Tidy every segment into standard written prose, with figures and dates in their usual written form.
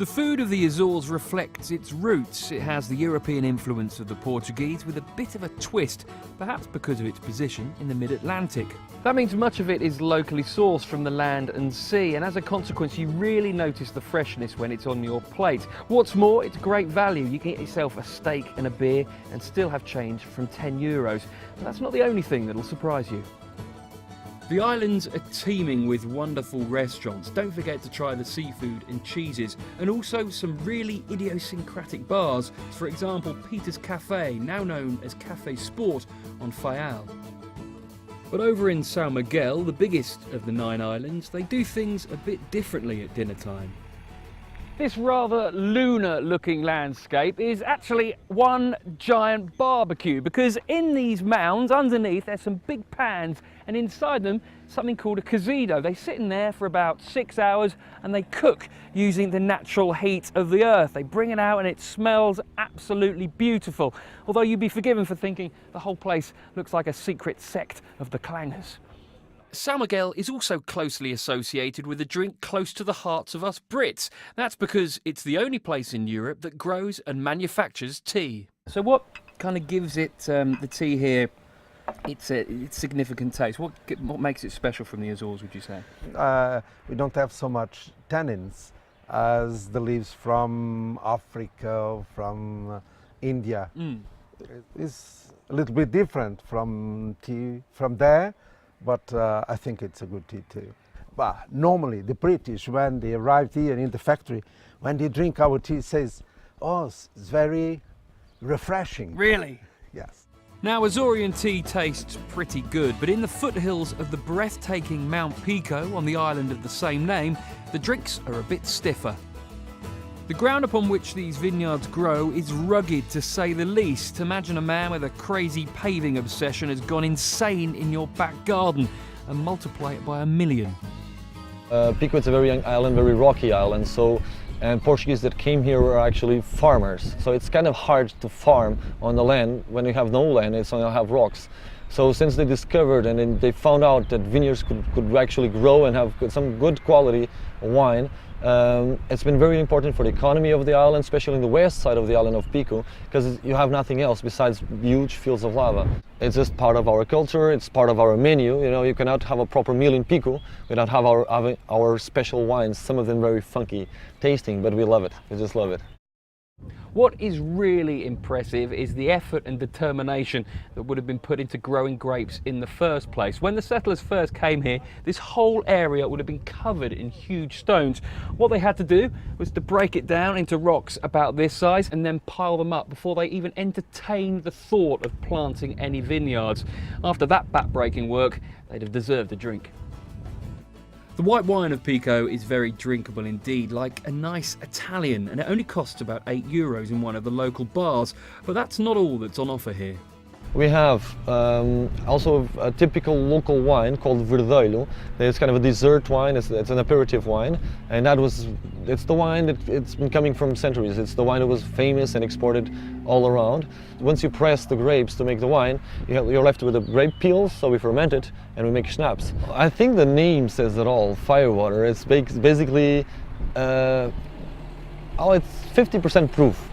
The food of the Azores reflects its roots. It has the European influence of the Portuguese with a bit of a twist, perhaps because of its position in the mid-Atlantic. That means much of it is locally sourced from the land and sea, and as a consequence you really notice the freshness when it's on your plate. What's more, it's great value. You can get yourself a steak and a beer and still have change from €10. And that's not the only thing that'll surprise you. The islands are teeming with wonderful restaurants. Don't forget to try the seafood and cheeses, and also some really idiosyncratic bars. For example, Peter's Cafe, now known as Cafe Sport on Faial. But over in São Miguel, the biggest of the 9 islands, they do things a bit differently at dinner time. This rather lunar looking landscape is actually one giant barbecue, because in these mounds underneath there's some big pans, and inside them something called a cozido. They sit in there for about 6 hours and they cook using the natural heat of the earth. They bring it out and it smells absolutely beautiful, although you'd be forgiven for thinking the whole place looks like a secret sect of the clangers. São Miguel is also closely associated with a drink close to the hearts of us Brits. That's because it's the only place in Europe that grows and manufactures tea. So what kind of gives it, the tea here, its significant taste? What makes it special from the Azores, would you say? We don't have so much tannins as the leaves from Africa, from India. It's a little bit different from tea from there. But I think it's a good tea too. But normally the British, when they arrived here in the factory, when they drink our tea, says, "Oh, it's very refreshing." Really? Yes. Now, Azorean tea tastes pretty good, but in the foothills of the breathtaking Mount Pico on the island of the same name, the drinks are a bit stiffer. The ground upon which these vineyards grow is rugged, to say the least. Imagine a man with a crazy paving obsession has gone insane in your back garden, and multiply it by 1,000,000. Pico is a very young island, very rocky island, and Portuguese that came here were actually farmers. So it's kind of hard to farm on the land when you have no land, it's only have rocks. So since they discovered and then they found out that vineyards could actually grow and have some good quality wine, it's been very important for the economy of the island, especially in the west side of the island of Pico, because you have nothing else besides huge fields of lava. It's just part of our culture, it's part of our menu. You know, you cannot have a proper meal in Pico without having our special wines, some of them very funky tasting, but we love it, we just love it. What is really impressive is the effort and determination that would have been put into growing grapes in the first place. When the settlers first came here, this whole area would have been covered in huge stones. What they had to do was to break it down into rocks about this size and then pile them up before they even entertained the thought of planting any vineyards. After that back-breaking work, they'd have deserved a drink. The white wine of Pico is very drinkable indeed, like a nice Italian, and it only costs about €8 in one of the local bars, but that's not all that's on offer here. We have also a typical local wine called Verdelho. It's kind of a dessert wine, it's an aperitif wine, and it's the wine that it's been coming from centuries. It's the wine that was famous and exported all around. Once you press the grapes to make the wine, you're left with the grape peels, so we ferment it and we make schnapps. I think the name says it all, firewater. It's basically, it's 50% proof.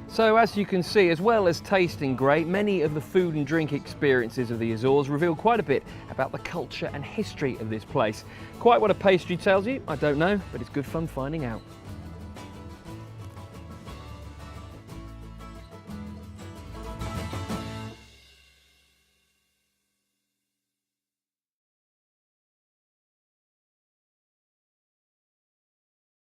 So as you can see, as well as tasting great, many of the food and drink experiences of the Azores reveal quite a bit about the culture and history of this place. Quite what a pastry tells you, I don't know, but it's good fun finding out.